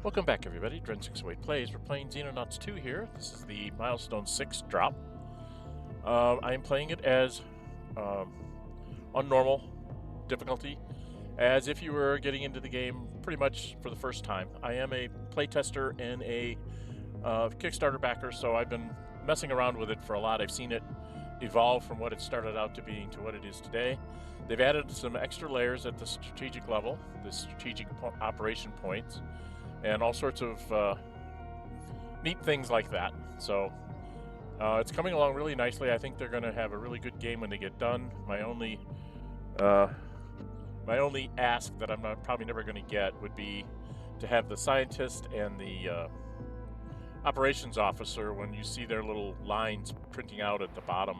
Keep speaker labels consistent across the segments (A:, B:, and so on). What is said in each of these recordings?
A: Welcome back, everybody. Dren608 Plays. We're playing Xenonauts 2 here. This is the Milestone 6 drop. I am playing it as on normal difficulty, as if you were getting into the game pretty much for the first time. I am a playtester and a Kickstarter backer, so I've been messing around with it for a lot. I've seen it evolve from what it started out to being to what it is today. They've added some extra layers at the strategic level, the strategic operation points, and all sorts of neat things like that. So it's coming along really nicely. I think they're going to have a really good game when they get done. My only ask that I'm probably never going to get would be to have the scientist and the operations officer, when you see their little lines printing out at the bottom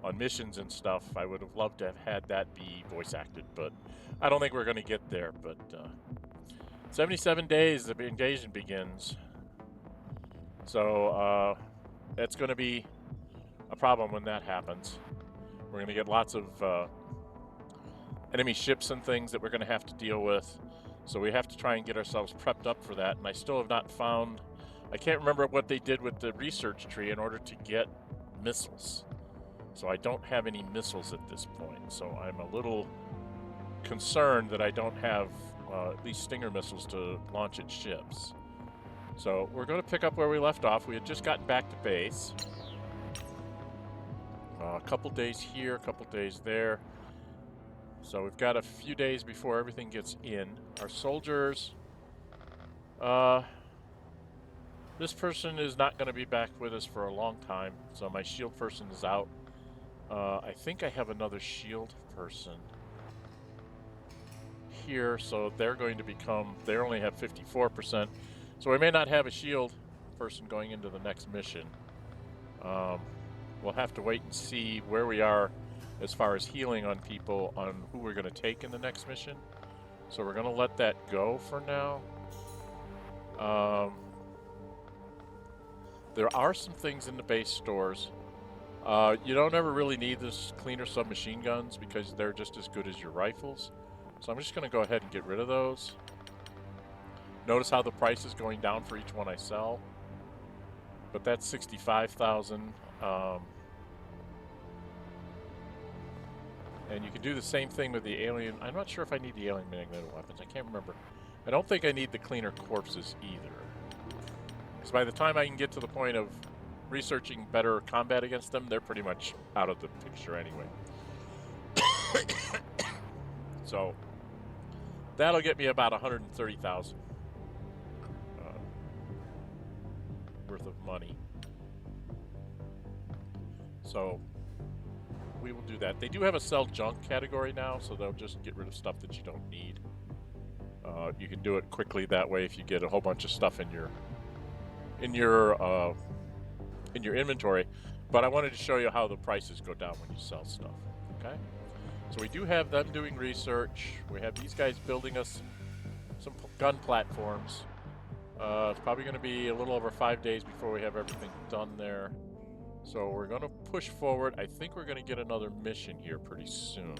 A: on missions and stuff. I would have loved to have had that be voice acted, but I don't think we're going to get there. But 77 days the invasion begins, so that's going to be a problem when that happens. We're going to get lots of enemy ships and things that we're going to have to deal with, so we have to try and get ourselves prepped up for that. And I still have not found, I can't remember what they did with the research tree in order to get missiles, so I don't have any missiles at this point. So I'm a little concerned that I don't have at least Stinger missiles to launch at ships. So we're going to pick up where we left off. We had just gotten back to base. A couple days here, a couple days there. So we've got a few days before everything gets in. Our soldiers... this person is not going to be back with us for a long time, so my shield person is out. I think I have another shield person here, so they're going to become, they only have 54%, so we may not have a shield person going into the next mission. We'll have to wait and see where we are as far as healing on people, on who we're going to take in the next mission. So we're going to let that go for now. There are some things in the base stores. You don't ever really need this cleaner submachine guns because they're just as good as your rifles. So I'm just going to go ahead and get rid of those. Notice how the price is going down for each one I sell. But that's 65,000. And you can do the same thing with the alien. I'm not sure if I need the alien magnetic weapons. I can't remember. I don't think I need the cleaner corpses either. Because by the time I can get to the point of researching better combat against them, they're pretty much out of the picture anyway. So that'll get me about 130,000 worth of money. So we will do that. They do have a sell junk category now, so they'll just get rid of stuff that you don't need. You can do it quickly that way if you get a whole bunch of stuff in your inventory. But I wanted to show you how the prices go down when you sell stuff. Okay, so we do have them doing research. We have these guys building us some gun platforms. It's probably going to be a little over 5 days before we have everything done there. So we're going to push forward. I think we're going to get another mission here pretty soon.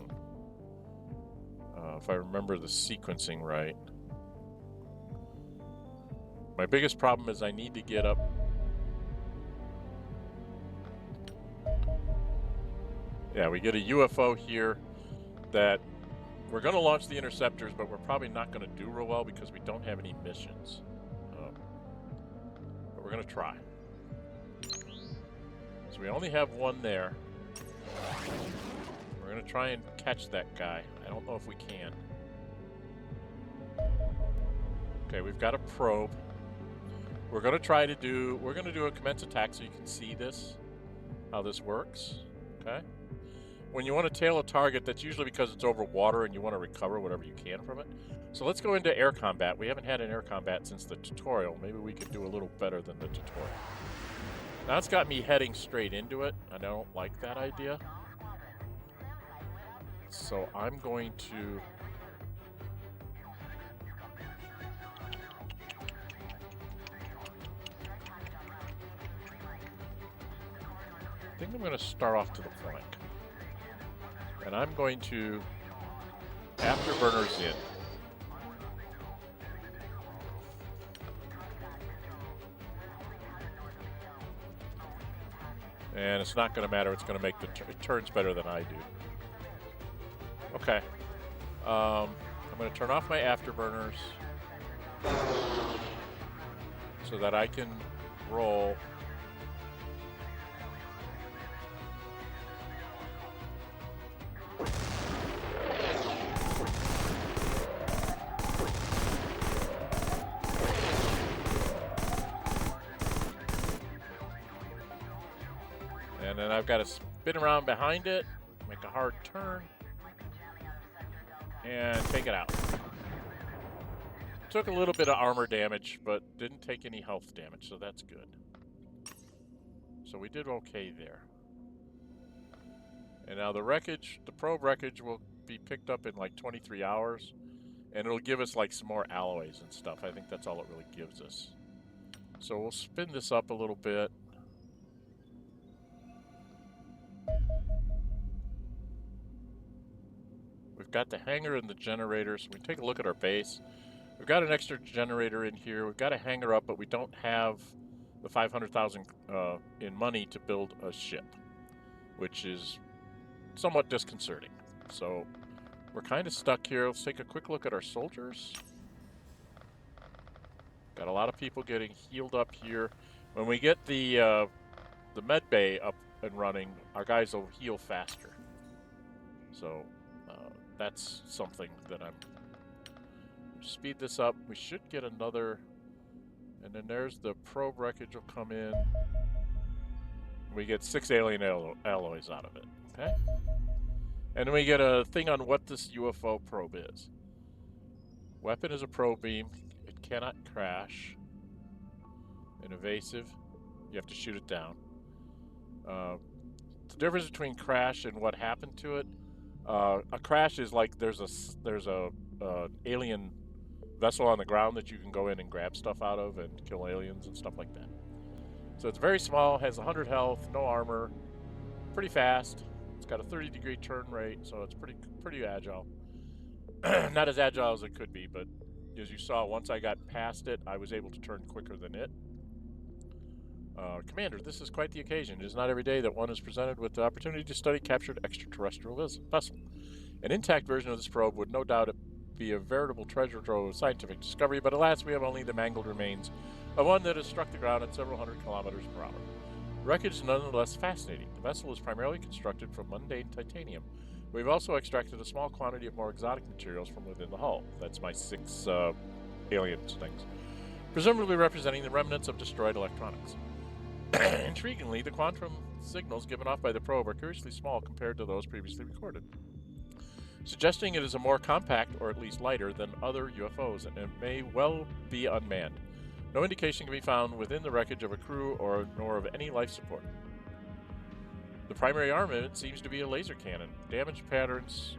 A: If I remember the sequencing right. My biggest problem is I need to get up. Yeah, we get a UFO here that we're going to launch the interceptors, but we're probably not going to do real well because we don't have any missions. But we're going to try. So we only have one there. We're going to try and catch that guy. I don't know if we can. Okay, we've got a probe. We're going to do a commence attack so you can see this, how this works. Okay. When you want to tail a target, that's usually because it's over water and you want to recover whatever you can from it. So let's go into air combat. We haven't had an air combat since the tutorial. Maybe we could do a little better than the tutorial. Now it's got me heading straight into it. I don't like that idea. So I'm going to... I think I'm going to start off to the flank. And I'm going to afterburners in. And it's not going to matter. It's going to make the turns better than I do. Okay. I'm going to turn off my afterburners so that I can roll. And then I've got to spin around behind it, make a hard turn, and take it out. Took a little bit of armor damage, but didn't take any health damage, so that's good. So we did okay there. And now the wreckage, the probe wreckage will be picked up in like 23 hours, and it'll give us like some more alloys and stuff. I think that's all it really gives us. So we'll spin this up a little bit. We've got the hangar and the generators. So we take a look at our base. We've got an extra generator in here. We've got a hangar up, but we don't have the 500,000 in money to build a ship, which is somewhat disconcerting. So we're kind of stuck here. Let's take a quick look at our soldiers. Got a lot of people getting healed up here. When we get the med bay up and running, our guys will heal faster. So that's something that I'm... Speed this up. We should get another... And then there's the probe wreckage will come in. We get 6 alien alloys out of it. Okay? And then we get a thing on what this UFO probe is. Weapon is a probe beam. It cannot crash. An evasive. You have to shoot it down. The difference between crash and what happened to it. A crash is like there's a alien vessel on the ground that you can go in and grab stuff out of and kill aliens and stuff like that. So it's very small, has 100 health, no armor, pretty fast. It's got a 30-degree turn rate, so it's pretty agile. Not as agile as it could be, but as you saw, once I got past it, I was able to turn quicker than it. Commander, this is quite the occasion. It is not every day that one is presented with the opportunity to study captured extraterrestrial vessel. An intact version of this probe would no doubt be a veritable treasure trove of scientific discovery, but alas, we have only the mangled remains of one that has struck the ground at several hundred kilometers per hour. The wreckage is nonetheless fascinating. The vessel is primarily constructed from mundane titanium. We've also extracted a small quantity of more exotic materials from within the hull. That's my 6 alien things, presumably representing the remnants of destroyed electronics. Intriguingly, the quantum signals given off by the probe are curiously small compared to those previously recorded, suggesting it is a more compact, or at least lighter, than other UFOs, and it may well be unmanned. No indication can be found within the wreckage of a crew nor of any life support. The primary armament seems to be a laser cannon. Damage patterns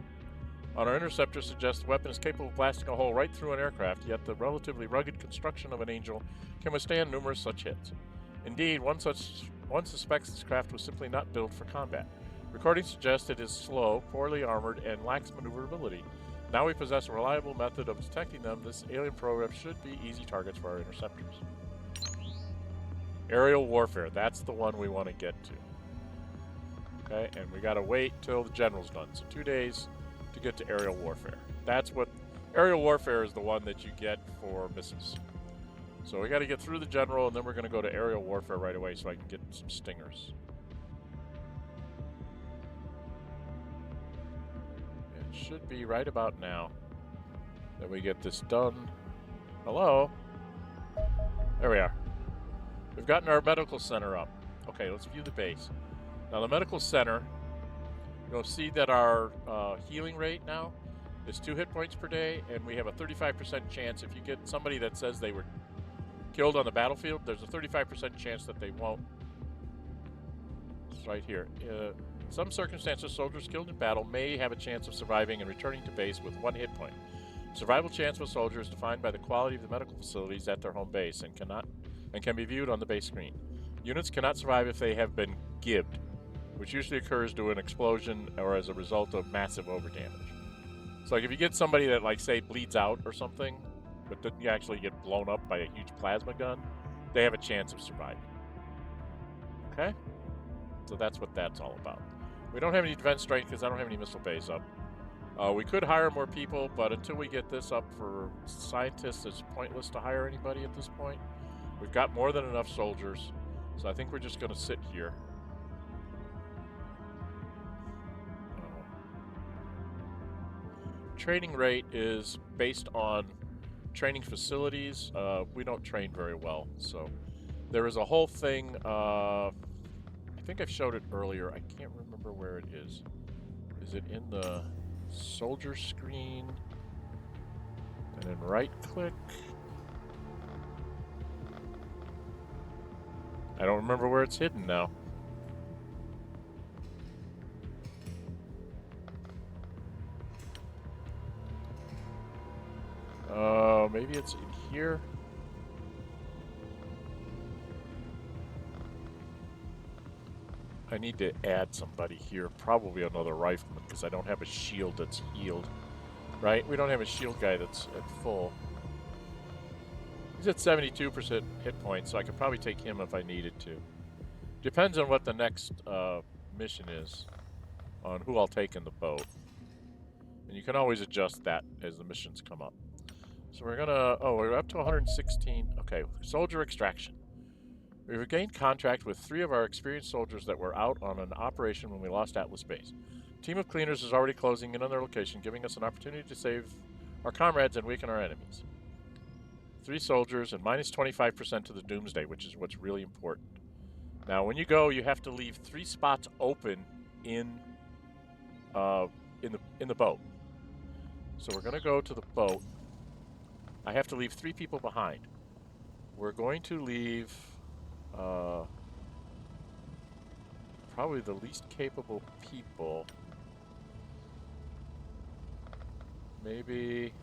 A: on our interceptor suggest the weapon is capable of blasting a hole right through an aircraft, yet the relatively rugged construction of an Angel can withstand numerous such hits. Indeed, one suspects this craft was simply not built for combat. Recordings suggest it is slow, poorly armored, and lacks maneuverability. Now we possess a reliable method of detecting them. This alien program should be easy targets for our interceptors. Aerial warfare, that's the one we want to get to. Okay, and we gotta wait till the general's done. So 2 days to get to aerial warfare. That's what... Aerial warfare is the one that you get for missiles. So we gotta get through the general, and then we're gonna go to aerial warfare right away so I can get some stingers. It should be right about now that we get this done. Hello? There we are. We've gotten our medical center up. Okay, let's view the base. Now the medical center, you'll see that our healing rate now is 2 hit points per day, and we have a 35% chance. If you get somebody that says they were killed on the battlefield, there's a 35% chance that they won't. It's right here. In some circumstances, soldiers killed in battle may have a chance of surviving and returning to base with 1 hit point. Survival chance of a soldier is defined by the quality of the medical facilities at their home base and can be viewed on the base screen. Units cannot survive if they have been gibbed, which usually occurs due to an explosion or as a result of massive overdamage. So like if you get somebody that, like, say, bleeds out or something, but didn't actually get blown up by a huge plasma gun, they have a chance of surviving. Okay? So that's what that's all about. We don't have any defense strength because I don't have any missile bays up. We could hire more people, but until we get this up for scientists, it's pointless to hire anybody at this point. We've got more than enough soldiers, so I think we're just going to sit here. Training rate is based on training facilities. We don't train very well, so there is a whole thing. I think I've showed it earlier. I can't remember where it is. Is it in the soldier screen? And then right click. I don't remember where it's hidden now. Maybe it's in here. I need to add somebody here, probably another rifleman, because I don't have a shield that's healed. Right? We don't have a shield guy that's at full. He's at 72% hit points, so I could probably take him if I needed to. Depends on what the next mission is, on who I'll take in the boat. And you can always adjust that as the missions come up. So we're gonna, we're up to 116. Okay, soldier extraction. We've regained contact with 3 of our experienced soldiers that were out on an operation when we lost Atlas Base. A team of cleaners is already closing in on their location, giving us an opportunity to save our comrades and weaken our enemies. 3 soldiers and minus 25% to the Doomsday, which is what's really important. Now, when you go, you have to leave 3 spots open in the boat. So we're going to go to the boat. I have to leave 3 people behind. We're going to leave probably the least capable people. Maybe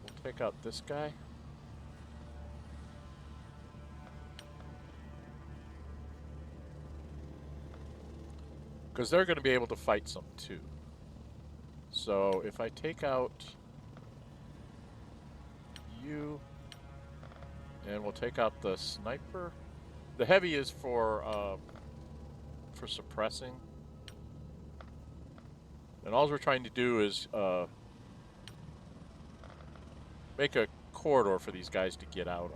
A: we'll take out this guy. Because they're going to be able to fight some too. So if I take out you, and we'll take out the sniper. The heavy is for suppressing. And all we're trying to do is make a corridor for these guys to get out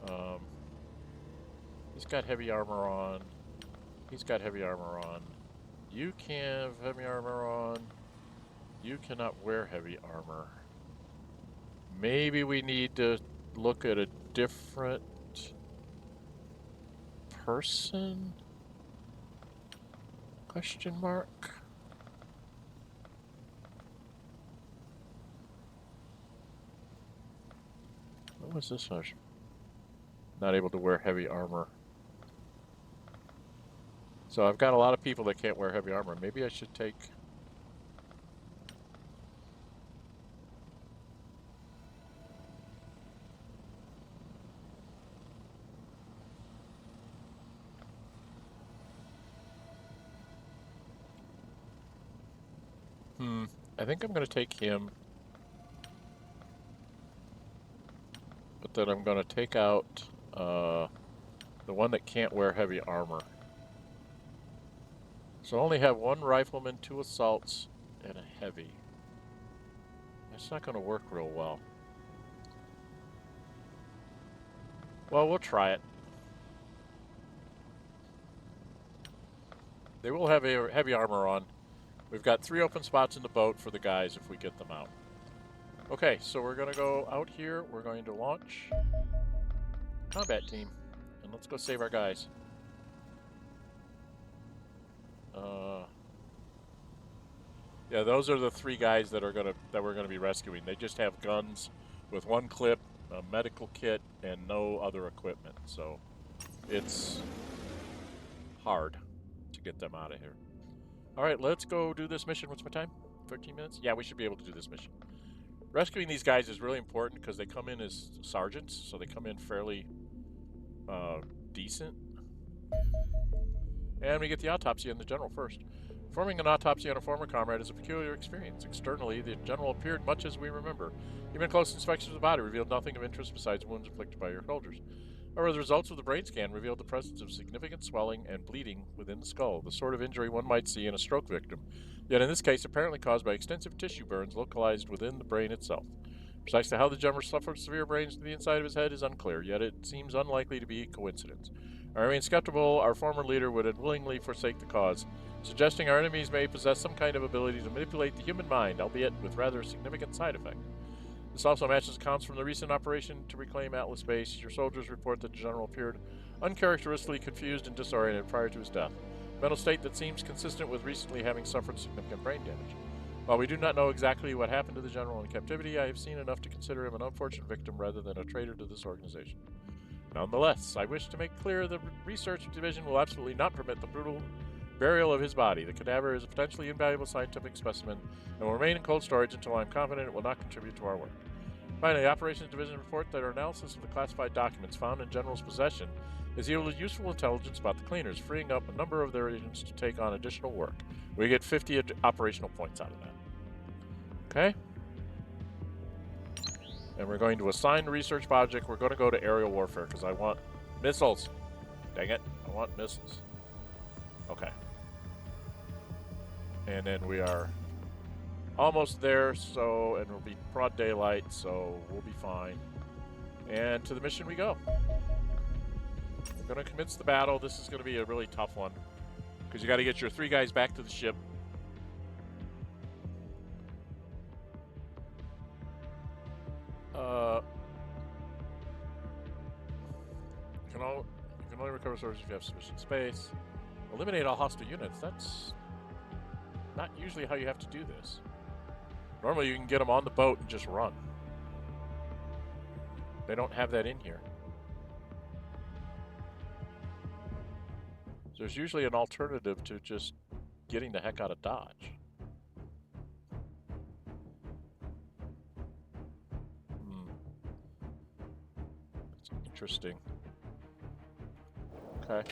A: on. He's got heavy armor on. He's got heavy armor on. You can have heavy armor on. You cannot wear heavy armor. Maybe we need to look at a different person? Question mark. What was this one? Not able to wear heavy armor. So I've got a lot of people that can't wear heavy armor. Maybe I should take... I think I'm going to take him. But then I'm going to take out the one that can't wear heavy armor. So I only have 1 rifleman, 2 assaults, and a heavy. That's not going to work real well. Well, we'll try it. They will have a heavy armor on. We've got 3 open spots in the boat for the guys if we get them out. Okay, so we're going to go out here. We're going to launch combat team. And let's go save our guys. Yeah, those are the 3 guys that we're gonna be rescuing. They just have guns with 1 clip, a medical kit, and no other equipment. So it's hard to get them out of here. All right, let's go do this mission. What's my time? 13 minutes? Yeah, we should be able to do this mission. Rescuing these guys is really important because they come in as sergeants, so they come in fairly decent. And we get the autopsy on the general first. Performing an autopsy on a former comrade is a peculiar experience. Externally, the general appeared much as we remember. Even close inspection of the body revealed nothing of interest besides wounds inflicted by your soldiers. However, the results of the brain scan revealed the presence of significant swelling and bleeding within the skull, the sort of injury one might see in a stroke victim, yet in this case apparently caused by extensive tissue burns localized within the brain itself. Precisely how the general suffered severe brains to the inside of his head is unclear, yet it seems unlikely to be a coincidence. I remain skeptical our former leader would unwillingly forsake the cause, suggesting our enemies may possess some kind of ability to manipulate the human mind, albeit with rather significant side effect. This also matches accounts from the recent operation to reclaim Atlas Base. Your soldiers report that the general appeared uncharacteristically confused and disoriented prior to his death, a mental state that seems consistent with recently having suffered significant brain damage. While we do not know exactly what happened to the general in captivity, I have seen enough to consider him an unfortunate victim rather than a traitor to this organization. Nonetheless, I wish to make clear the research division will absolutely not permit the brutal burial of his body. The cadaver is a potentially invaluable scientific specimen and will remain in cold storage until I am confident it will not contribute to our work. Finally, the Operations Division report that our analysis of the classified documents found in General's possession has yielded useful intelligence about the cleaners, freeing up a number of their agents to take on additional work. We get 50 operational points out of that. Okay? And we're going to assign the research project. We're going to go to aerial warfare because I want missiles. Dang it. I want missiles. Okay. And then we are almost there, and it'll be broad daylight, so we'll be fine. And to the mission we go. We're going to commence the battle. This is going to be a really tough one because you got to get your 3 guys back to the ship. You can only recover resources if you have sufficient space. Eliminate all hostile units. That's not usually how you have to do this. Normally you can get them on the boat and just run. They don't have that in here. There's usually an alternative to just getting the heck out of Dodge. That's interesting. Okay.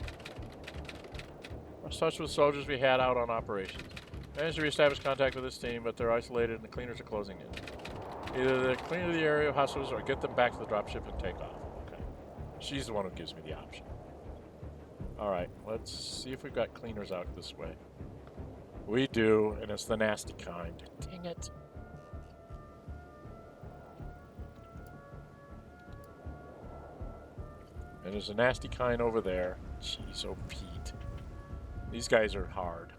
A: Let's touch with soldiers we had out on operations. Managed to reestablish contact with this team, but they're isolated and the cleaners are closing in. Either they clear the area of hostiles or get them back to the dropship and take off. Okay. She's the one who gives me the option. Alright, let's see if we've got cleaners out this way. We do, and it's the nasty kind. Dang it. And there's a nasty kind over there. Jeez, oh Pete. These guys are hard.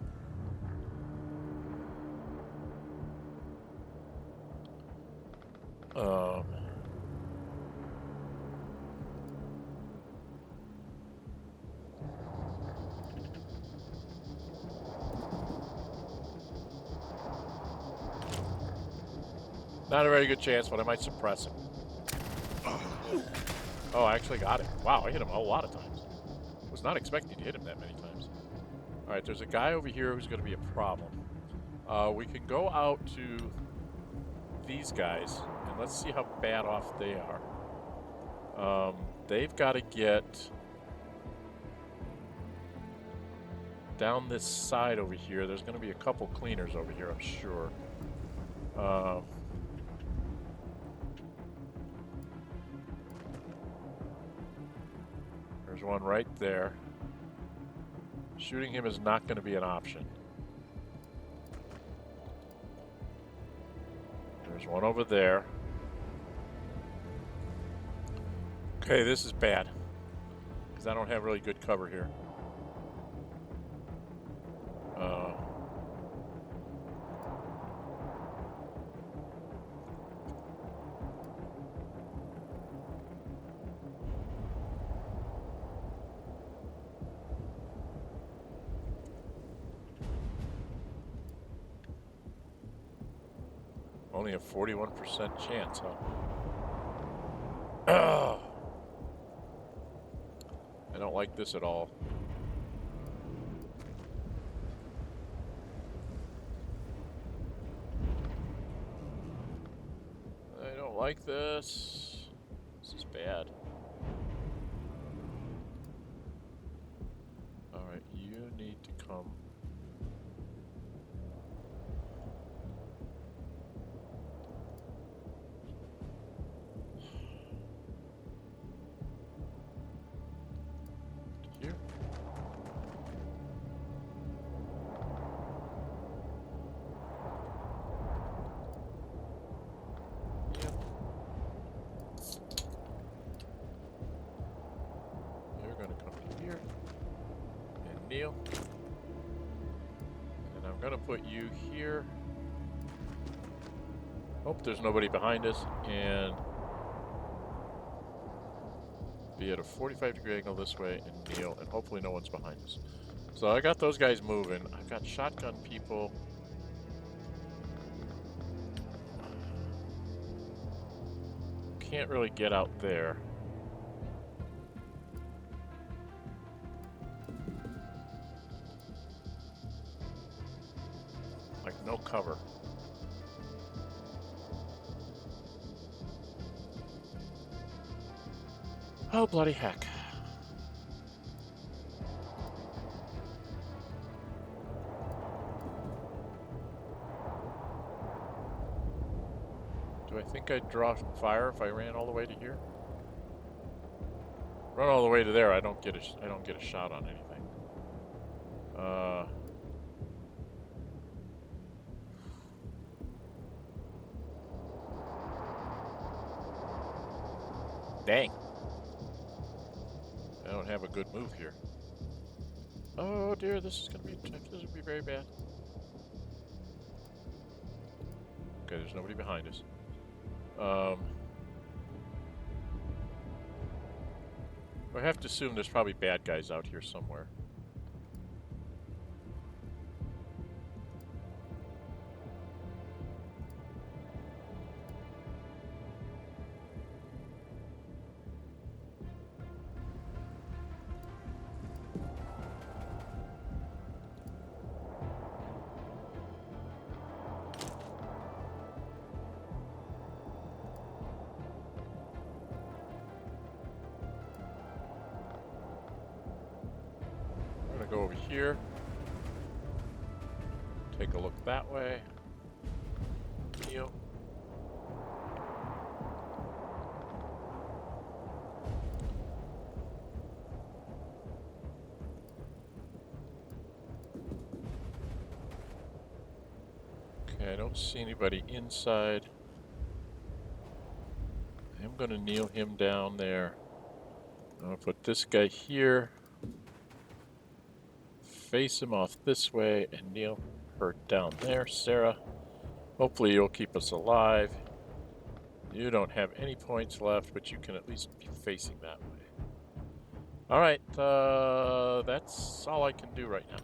A: Not a very good chance, but I might suppress him. Oh, I actually got him. Wow, I hit him a lot of times. Was not expecting to hit him that many times. Alright, there's a guy over here who's going to be a problem. We can go out to these guys, and let's see how bad off they are. They've got to get down this side over here. There's going to be a couple cleaners over here, I'm sure. There's one right there. Shooting him is not going to be an option. There's one over there. Okay, this is bad. Because I don't have really good cover here. Only a 41% chance, huh? I don't like this at all. I don't like this. This is bad. Alright, you need to come. put you here. Hope there's nobody behind us, and be at a 45-degree angle this way and kneel, and hopefully no one's behind us. So I got those guys moving. I've got shotgun people. Can't really get out there. Like, no cover. Oh, bloody heck. Do I think I'd draw fire if I ran all the way to here? Run all the way to there, I don't get a shot on anything. Dang. I don't have a good move here. Oh dear, this is gonna be very bad. Okay, there's nobody behind us. I have to assume there's probably bad guys out here somewhere. Go over here. Take a look that way. Kneel. Okay, I don't see anybody inside. I'm gonna kneel him down there. I'm gonna put this guy here. Face him off this way and kneel her down there. Sarah, hopefully you'll keep us alive. You don't have any points left, but you can at least be facing that way. Alright, that's all I can do right now.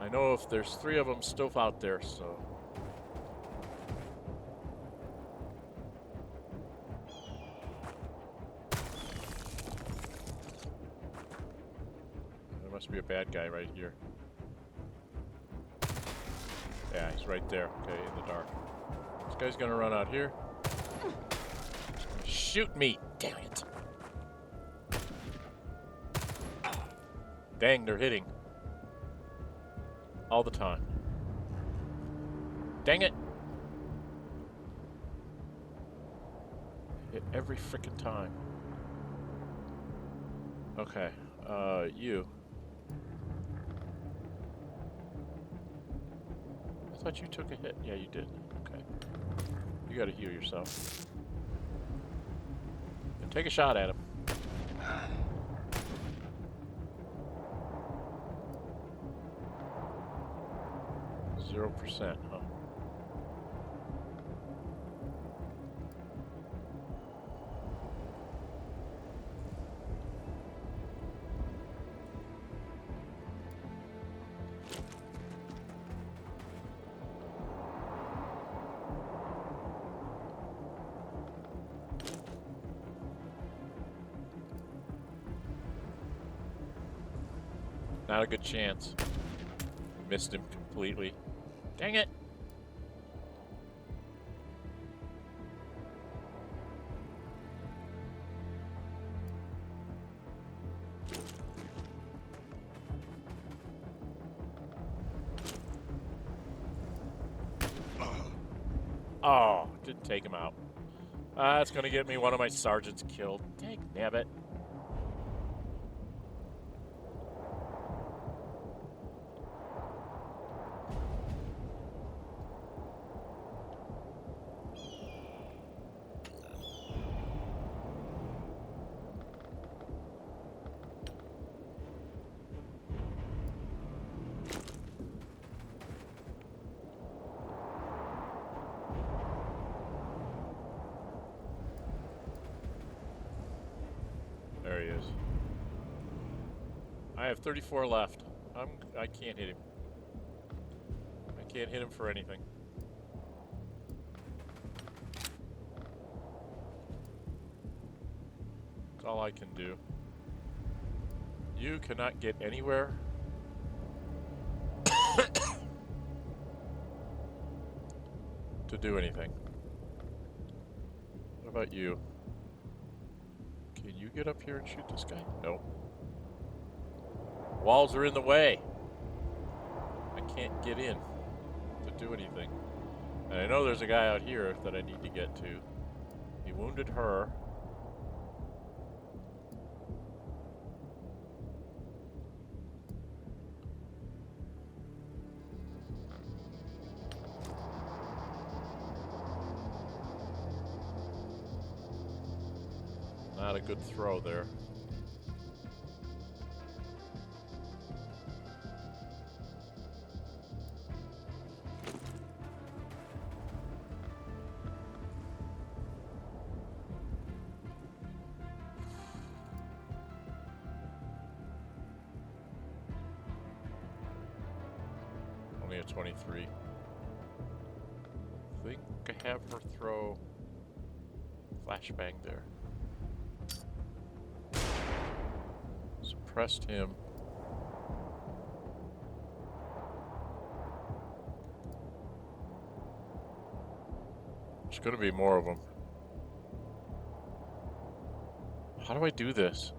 A: I know if there's 3 of them still out there, so... Must be a bad guy right here. Yeah, he's right there. Okay, in the dark. This guy's gonna run out here. Shoot me! Damn it! Dang, they're hitting. All the time. Dang it! Hit every frickin' time. Okay, you. I thought you took a hit. Yeah, you did. Okay. You gotta heal yourself. And take a shot at him. 0%, huh? Not a good chance. Missed him completely. Dang it! Oh, didn't take him out. That's gonna get me one of my sergeants killed. Dang nabbit. he is. I have 34 left. I can't hit him. I can't hit him for anything. That's all I can do. You cannot get anywhere. To do anything. What about you? Can you get up here and shoot this guy? Nope. Walls are in the way. I can't get in to do anything. And I know there's a guy out here that I need to get to. He wounded her. Not a good throw there. Only a 23. I think I have her throw flashbang there. Suppressed him. There's gonna be more of them. How do I do this?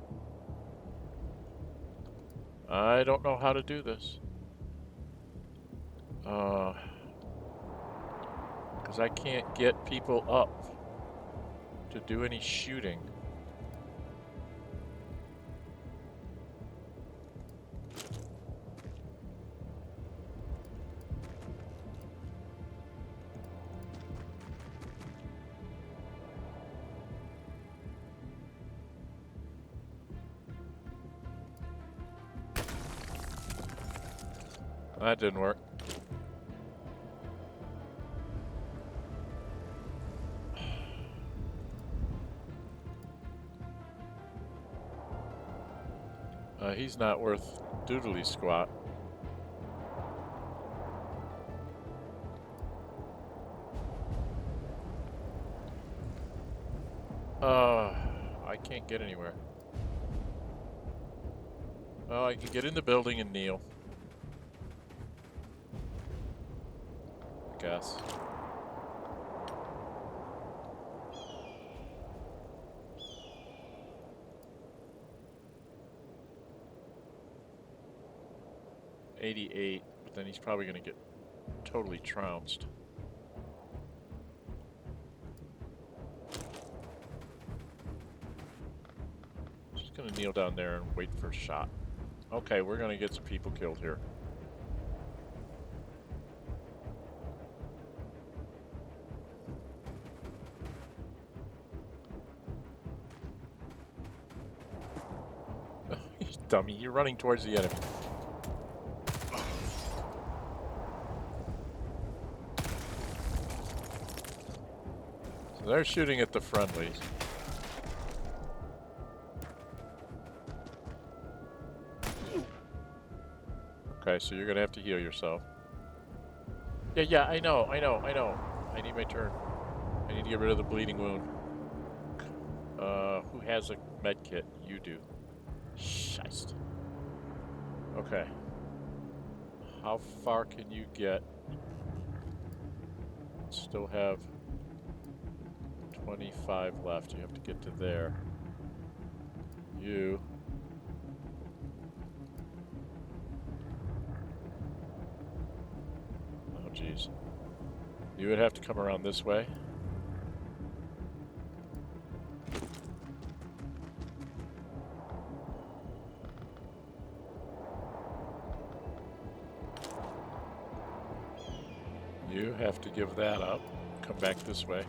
A: I don't know how to do this. Because I can't get people up to do any shooting. That didn't work. He's not worth doodly squat. I can't get anywhere. Oh, I can get in the building and kneel. I guess. $88, but then he's probably going to get totally trounced. Just going to kneel down there and wait for a shot. Okay, we're going to get some people killed here. You dummy, you're running towards the enemy. So they're shooting at the friendlies. Okay, so you're gonna have to heal yourself. Yeah, I know. I need my turn. I need to get rid of the bleeding wound. Who has a med kit? You do. Scheist. Okay. How far can you get? Still have 25 left. You have to get to there. You. Oh, jeez. You would have to come around this way. You have to give that up. Come back this way.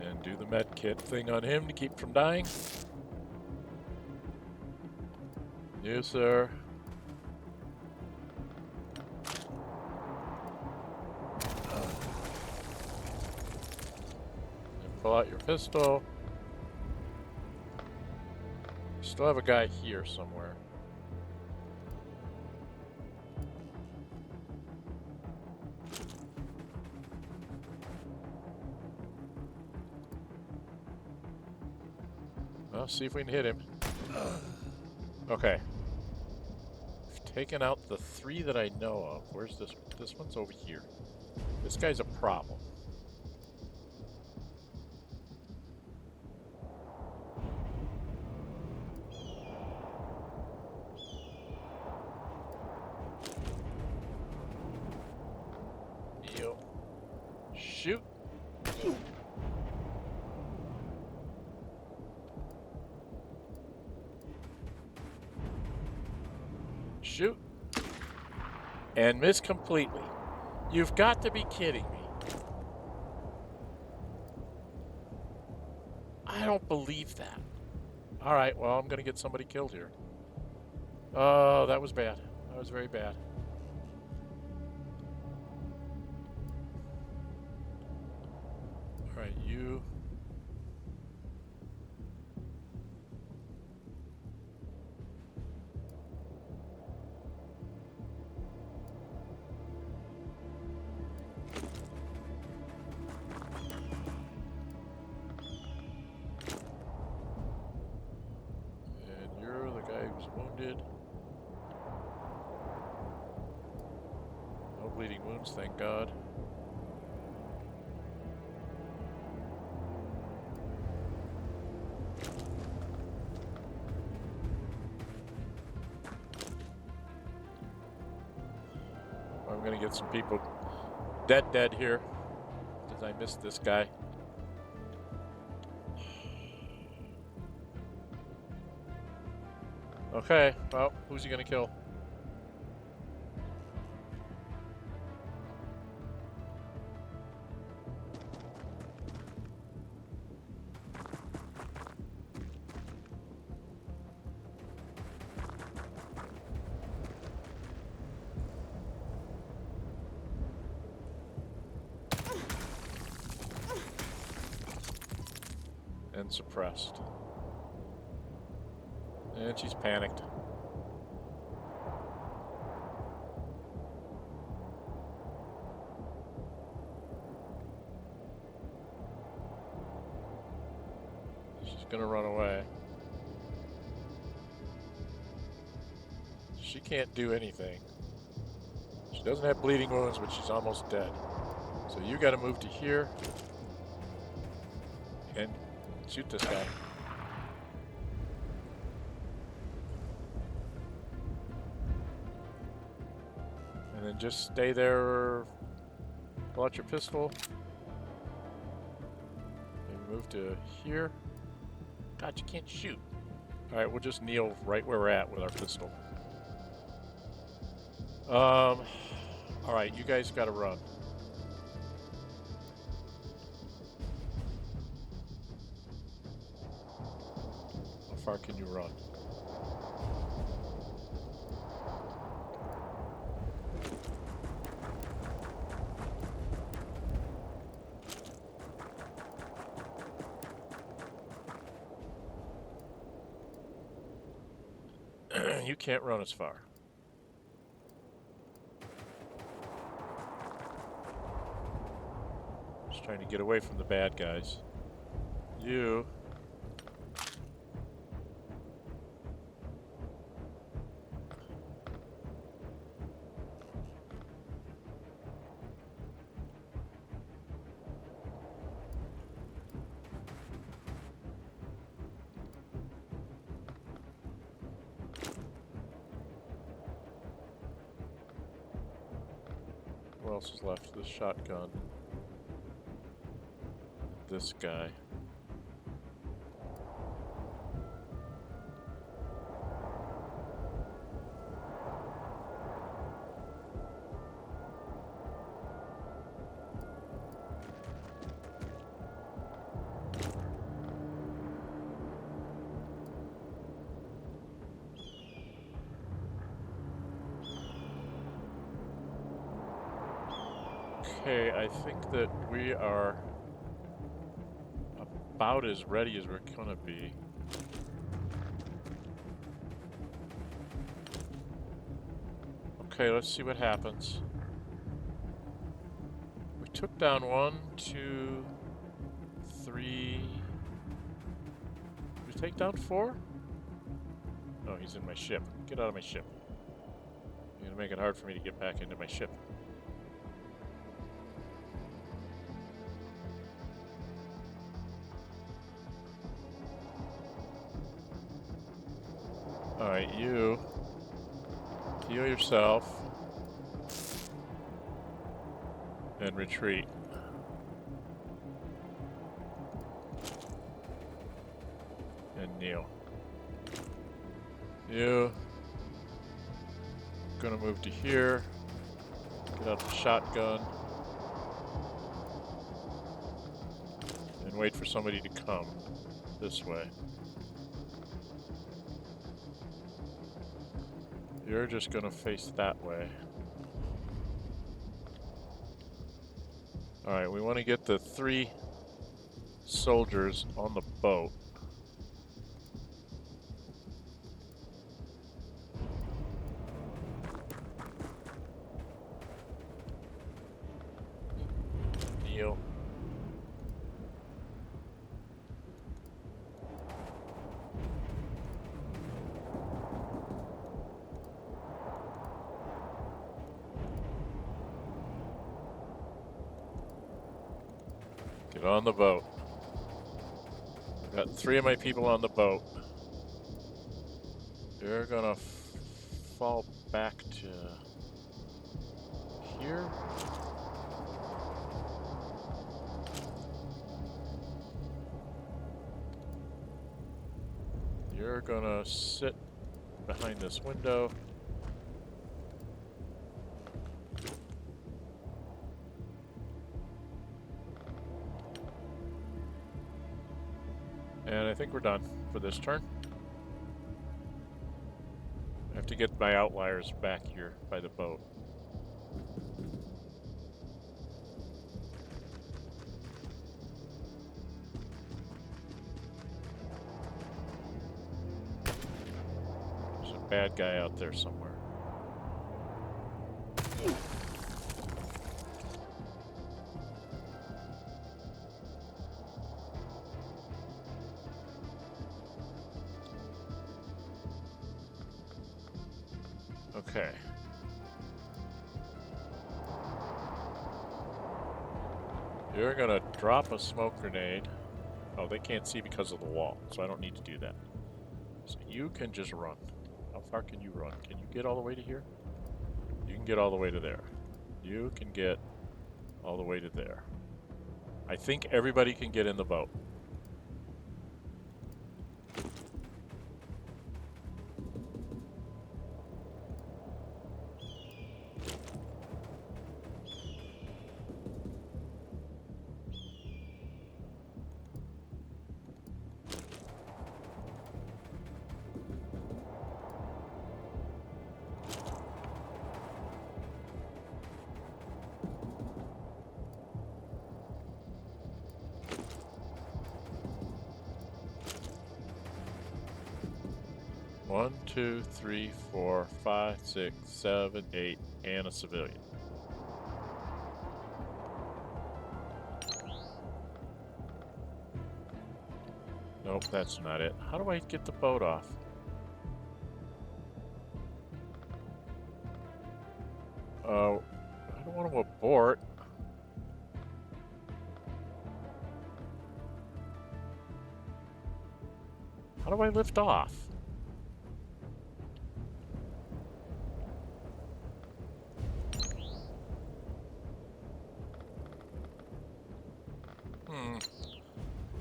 A: And do the med kit thing on him to keep from dying. You, sir. And pull out your pistol. Still have a guy here somewhere. Well, see if we can hit him. Okay. We've taken out the 3 that I know of. Where's this? This one's over here. This guy's a problem. Shoot. Shoot. And miss completely. You've got to be kidding me. I don't believe that. Alright, well, I'm going to get somebody killed here. Oh, that was bad. That was very bad. Alright, you... And you're the guy who's wounded. No bleeding wounds, thank God. I'm gonna get some people dead here because I missed this guy. Okay, well, who's he gonna kill? And suppressed. And she's panicked. She's gonna run away. She can't do anything. She doesn't have bleeding wounds, but she's almost dead. So you gotta move to here and shoot this guy. And then just stay there, pull out your pistol. Maybe move to here. God, you can't shoot. Alright, we'll just kneel right where we're at with our pistol. Alright, you guys gotta run. How far can you run? You can't run as far. Just trying to get away from the bad guys. You... What else is left? This shotgun. This guy. Okay, I think that we are about as ready as we're gonna be. Okay, let's see what happens. We took down 1, 2, 3. Did we take down 4? Oh, he's in my ship. Get out of my ship. You're gonna make it hard for me to get back into my ship. Alright, you heal yourself and retreat. And kneel. You gonna move to here. Get out the shotgun. And wait for somebody to come this way. You're just gonna face that way. Alright, we want to get the 3 soldiers on the boat. Kneel. Get on the boat. I've got 3 of my people on the boat. They're gonna fall back to here. You're gonna sit behind this window. And I think we're done for this turn. I have to get my outliers back here by the boat. There's a bad guy out there somewhere. Okay. You're gonna drop a smoke grenade. Oh, they can't see because of the wall, so I don't need to do that. So you can just run. How far can you run? Can you get all the way to here? You can get all the way to there. You can get all the way to there. I think everybody can get in the boat. One, 2, 3, 4, 5, 6, 7, 8, and a civilian. Nope, that's not it. How do I get the boat off? Oh, I don't want to abort. How do I lift off?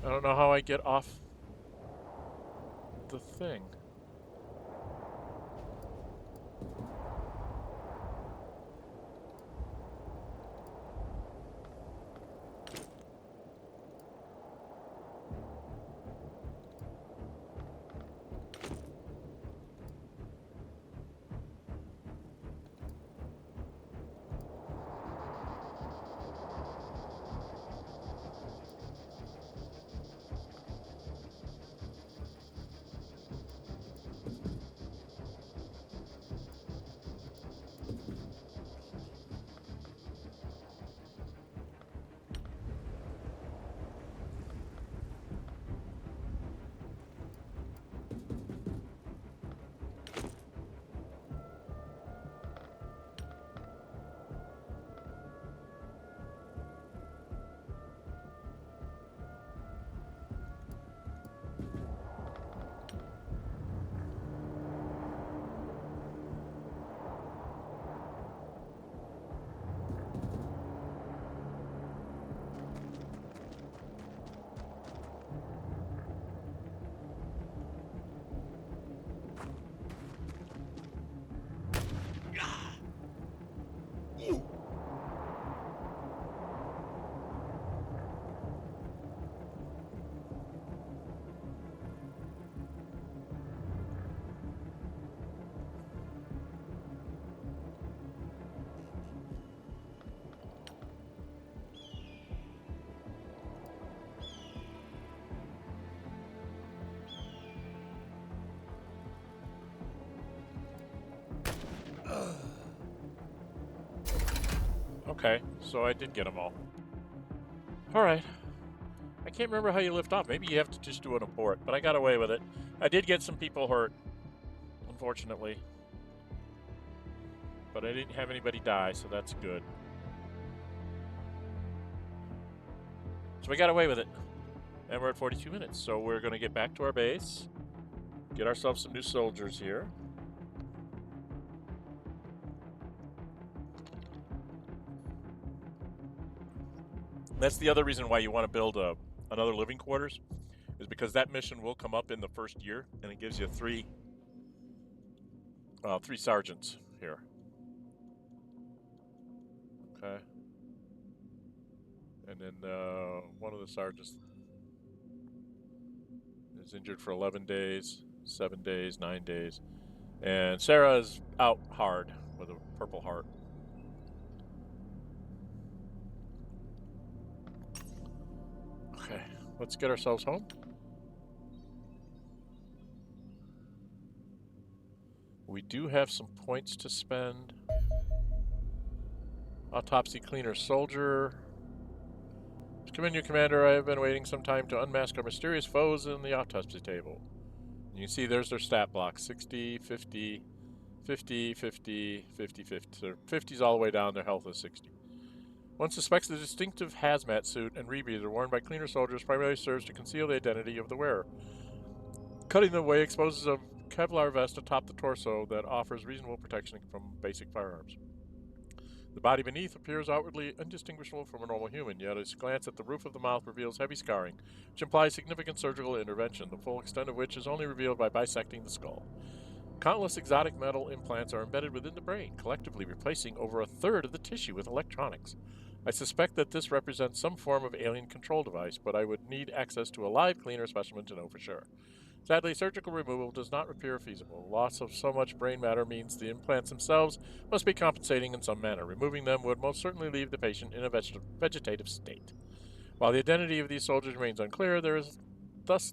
A: I don't know how I get off the thing. Okay, so I did get them all. Alright. I can't remember how you lift off. Maybe you have to just do an abort, but I got away with it. I did get some people hurt, unfortunately. But I didn't have anybody die, so that's good. So we got away with it. And we're at 42 minutes, so we're going to get back to our base. Get ourselves some new soldiers here. That's the other reason why you want to build another living quarters, is because that mission will come up in the first year, and it gives you three sergeants here. Okay. And then one of the sergeants is injured for 11 days, 7 days, 9 days. And Sarah is out hard with a purple heart. Okay, let's get ourselves home. We do have some points to spend. Autopsy cleaner soldier. Come in, your commander. I have been waiting some time to unmask our mysterious foes in the autopsy table. You can see there's their stat block. 60, 50, 50, 50, 50, 50. So 50's all the way down. Their health is 60. One suspects the distinctive hazmat suit and rebreather worn by cleaner soldiers primarily serves to conceal the identity of the wearer. Cutting them away exposes a Kevlar vest atop the torso that offers reasonable protection from basic firearms. The body beneath appears outwardly indistinguishable from a normal human, yet a glance at the roof of the mouth reveals heavy scarring, which implies significant surgical intervention, the full extent of which is only revealed by bisecting the skull. Countless exotic metal implants are embedded within the brain, collectively replacing over a third of the tissue with electronics. I suspect that this represents some form of alien control device, but I would need access to a live cleaner specimen to know for sure. Sadly, surgical removal does not appear feasible. Loss of so much brain matter means the implants themselves must be compensating in some manner. Removing them would most certainly leave the patient in a vegetative state. While the identity of these soldiers remains unclear, there is thus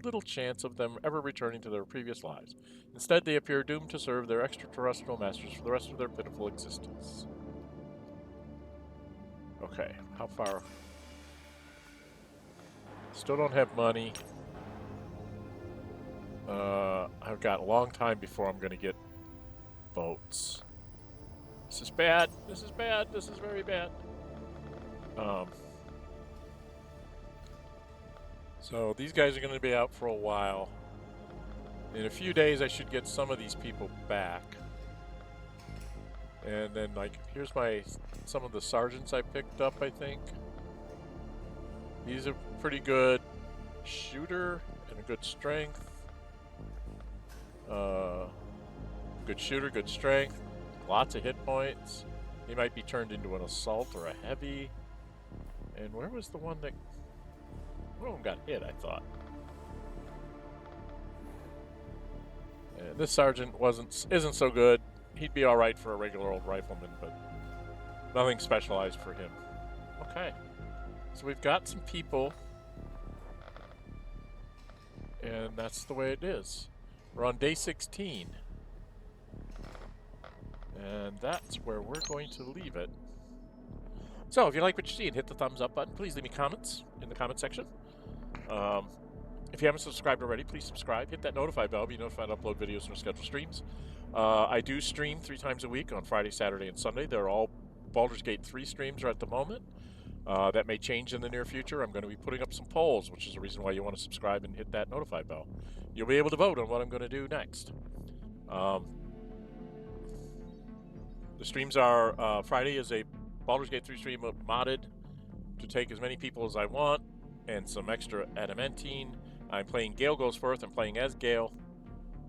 A: little chance of them ever returning to their previous lives. Instead, they appear doomed to serve their extraterrestrial masters for the rest of their pitiful existence. Okay, how far? Still don't have money. I've got a long time before I'm going to get boats. This is bad. This is bad. This is very bad. So these guys are going to be out for a while. In a few days, I should get some of these people back. And then, like, here's some of the sergeants I picked up, I think. He's a pretty good shooter and a good strength. Good shooter, good strength, lots of hit points. He might be turned into an assault or a heavy. And where was the one that... one of them got hit, I thought. And this sergeant isn't so good. He'd be alright for a regular old rifleman, but nothing specialized for him. Okay. So we've got some people. And that's the way it is. We're on day 16. And that's where we're going to leave it. So, if you like what you see, hit the thumbs up button. Please leave me comments in the comment section. If you haven't subscribed already, please subscribe. Hit that notify bell to be notified to upload videos from scheduled streams. I do stream 3 times a week on Friday, Saturday, and Sunday. They're all Baldur's Gate 3 streams right at the moment. That may change in the near future. I'm going to be putting up some polls, which is the reason why you want to subscribe and hit that notify bell. You'll be able to vote on what I'm going to do next. The streams are, Friday is a Baldur's Gate 3 stream modded to take as many people as I want and some extra adamantine. I'm playing Gale Goes Forth. I'm playing as Gale,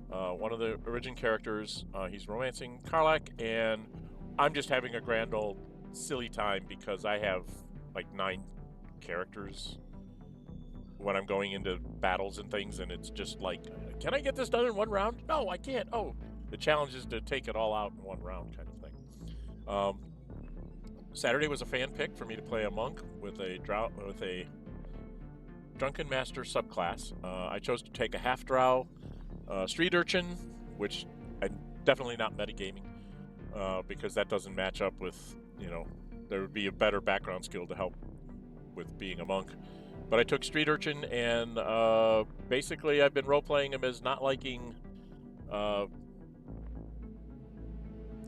A: one of the origin characters. He's romancing Karlach, and I'm just having a grand old silly time because I have like 9 characters when I'm going into battles and things, and it's just like, can I get this done in 1 round? No, I can't. Oh, the challenge is to take it all out in 1 round kind of thing. Saturday was a fan pick for me to play a monk with a Drunken Master subclass. I chose to take a half drow street urchin, which I'm definitely not metagaming because that doesn't match up with you know, there would be a better background skill to help with being a monk. But I took Street Urchin, and basically I've been role-playing him as not liking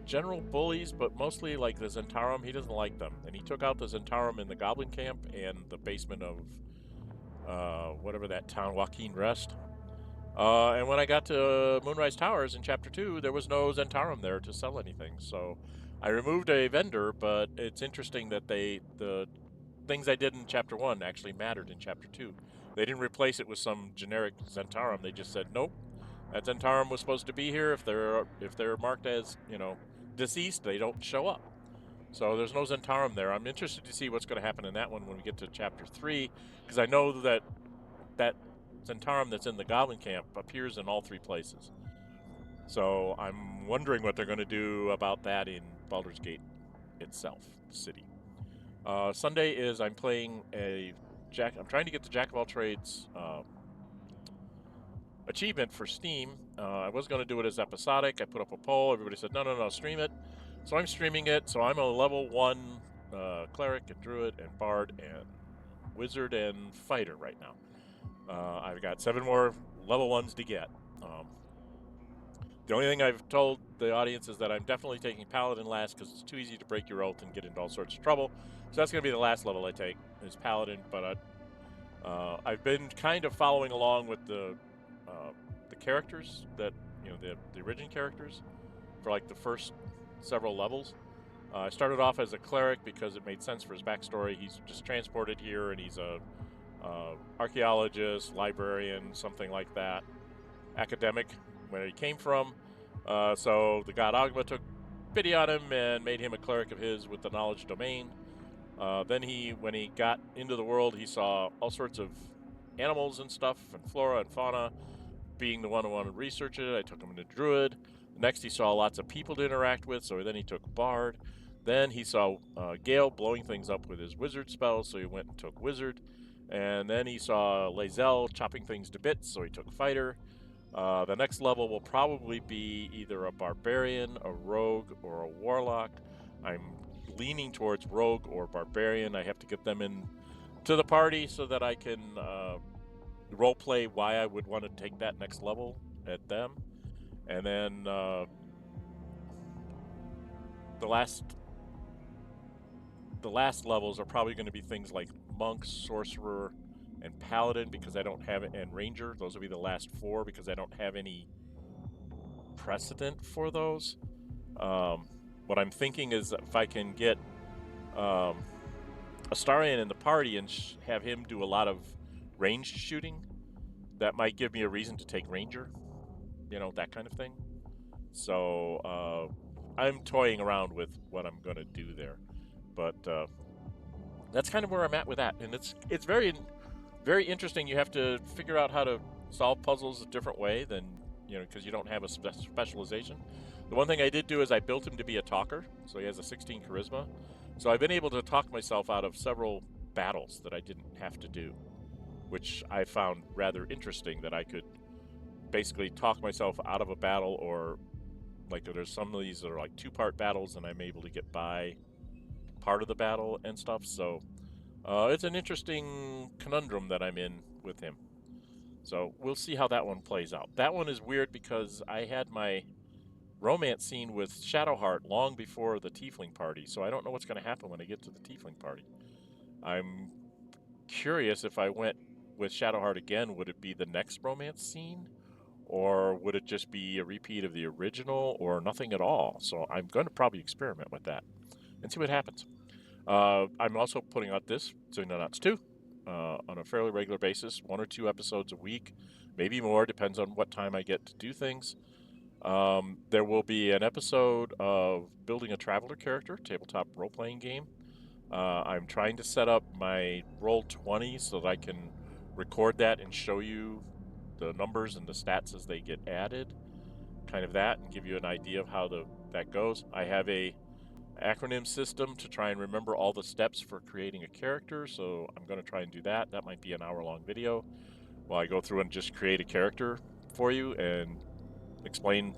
A: general bullies, but mostly like the Zentarum. He doesn't like them, and he took out the Zentarum in the Goblin Camp and the basement of whatever that town, Joaquin Rest. And when I got to Moonrise Towers in Chapter 2, there was no Zentarum there to sell anything. So I removed a vendor, but it's interesting that the things I did in Chapter 1 actually mattered in Chapter 2. They didn't replace it with some generic Zentarum. They just said, nope, that Zentarum was supposed to be here. If they're marked as, deceased, they don't show up. So there's no Zentarum there. I'm interested to see what's going to happen in that one when we get to Chapter 3, because I know that Zentarum that's in the Goblin Camp appears in all 3 places. So I'm wondering what they're going to do about that in Baldur's Gate itself, the city. Sunday is I'm playing I'm trying to get the Jack of all trades achievement for Steam. I was going to do it as episodic. I put up a poll. Everybody said, no, stream it. So I'm streaming it. So I'm a level 1 cleric and druid and bard and wizard and fighter right now. I've got 7 more level 1s to get. The only thing I've told the audience is that I'm definitely taking Paladin last because it's too easy to break your ult and get into all sorts of trouble. So that's going to be the last level I take, is Paladin. But I've been kind of following along with the characters that, the origin characters for like the first several levels. I started off as a cleric because it made sense for his backstory. He's just transported here, and he's a archaeologist, librarian, something like that, academic, where he came from. So the god Agma took pity on him and made him a cleric of his with the knowledge domain. Then when he got into the world, he saw all sorts of animals and stuff, and flora and fauna. Being the one who wanted to research it, I took him into druid. Next, he saw lots of people to interact with, so then he took bard. Then he saw Gale blowing things up with his wizard spells, so he went and took wizard. And then he saw Lae'zel chopping things to bits, so he took fighter. The next level will probably be either a barbarian, a rogue, or a warlock. I'm leaning towards rogue or barbarian. I have to get them in to the party so that I can role play why I would want to take that next level at them. And then the last levels are probably going to be things like monk, sorcerer, and paladin, because I don't have it, and ranger. Those will be the last 4 because I don't have any precedent for those. What I'm thinking is that if I can get Astarion in the party and have him do a lot of ranged shooting, that might give me a reason to take ranger, that kind of thing. So I'm toying around with what I'm going to do there, but that's kind of where I'm at with that. And it's very, very interesting. You have to figure out how to solve puzzles a different way than, because you don't have a specialization. The one thing I did do is I built him to be a talker, so he has a 16 charisma. So I've been able to talk myself out of several battles that I didn't have to do, which I found rather interesting, that I could basically talk myself out of a battle, or like there's some of these that are like 2-part battles and I'm able to get by part of the battle and stuff. So it's an interesting conundrum that I'm in with him. So we'll see how that one plays out. That one is weird because I had my romance scene with Shadowheart long before the Tiefling party, so I don't know what's going to happen when I get to the Tiefling party. I'm curious, if I went with Shadowheart again, would it be the next romance scene? Or would it just be a repeat of the original, or nothing at all? So I'm going to probably experiment with that and see what happens. I'm also putting out this Xenonauts 2 on a fairly regular basis, 1 or 2 episodes a week, maybe more, depends on what time I get to do things. There will be an episode of building a Traveler character, tabletop role-playing game. I'm trying to set up my Roll20 so that I can record that and show you the numbers and the stats as they get added, kind of that, and give you an idea of how that goes. I have a acronym system to try and remember all the steps for creating a character, so I'm going to try and do that. That might be an hour-long video while I go through and just create a character for you and explain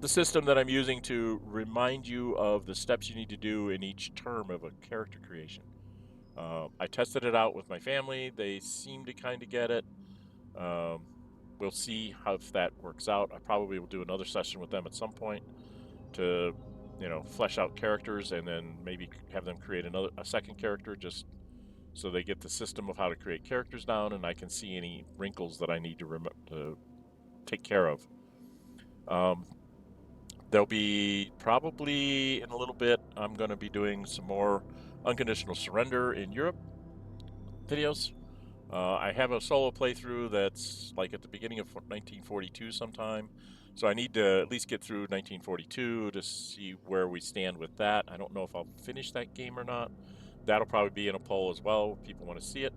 A: the system that I'm using to remind you of the steps you need to do in each term of a character creation. I tested it out with my family. They seem to kind of get it. We'll see how if that works out. I probably will do another session with them at some point to, flesh out characters and then maybe have them create a second character just so they get the system of how to create characters down, and I can see any wrinkles that I need to take care of. There'll be probably in a little bit, I'm going to be doing some more unconditional surrender in Europe videos. I have a solo playthrough that's like at the beginning of 1942 sometime, so I need to at least get through 1942 to see where we stand with that. I don't know if I'll finish that game or not. That'll probably be in a poll as well if people want to see it.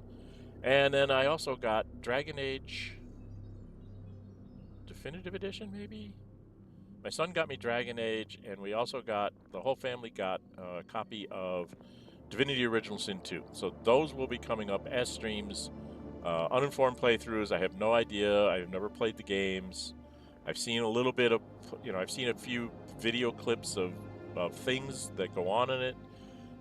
A: And then I also got Dragon Age Definitive Edition, maybe? My son got me Dragon Age, and we also the whole family got a copy of Divinity Original Sin 2. So those will be coming up as streams. Uninformed playthroughs. I have no idea. I've never played the games. I've seen a little bit of, I've seen a few video clips of things that go on in it.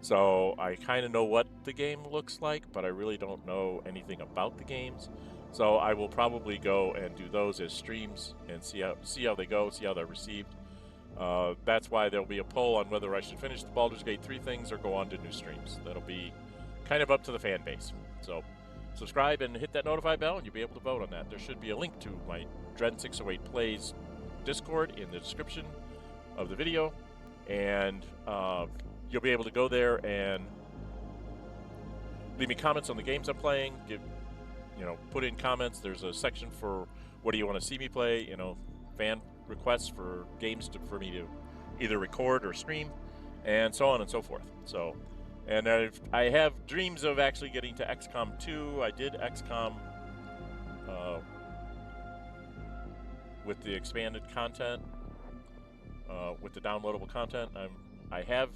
A: So I kind of know what the game looks like, but I really don't know anything about the games. So I will probably go and do those as streams and see how they go, see how they're received. That's why there'll be a poll on whether I should finish the Baldur's Gate 3 things or go on to new streams. That'll be kind of up to the fan base. So subscribe and hit that notify bell, and you'll be able to vote on that. There should be a link to my Dren608 Plays Discord in the description of the video, and you'll be able to go there and leave me comments on the games I'm playing. Put in comments. There's a section for what do you want to see me play, fan requests for games for me to either record or stream, and so on and so forth. So, and I have dreams of actually getting to XCOM 2. I did XCOM with the expanded content, with the downloadable content. I have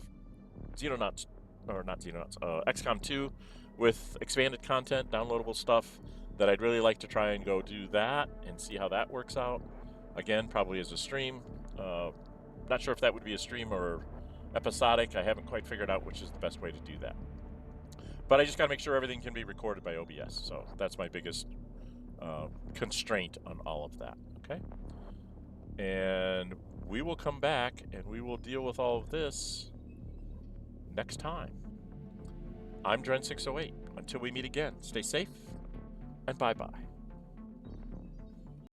A: Xenonauts, or not Xenonauts, XCOM 2 with expanded content, downloadable stuff that I'd really like to try and go do that and see how that works out. Again, probably as a stream. Not sure if that would be a stream or episodic. I haven't quite figured out which is the best way to do that. But I just got to make sure everything can be recorded by OBS. So that's my biggest constraint on all of that. Okay? And we will come back and we will deal with all of this next time. I'm Dren608. Until we meet again, stay safe and bye-bye.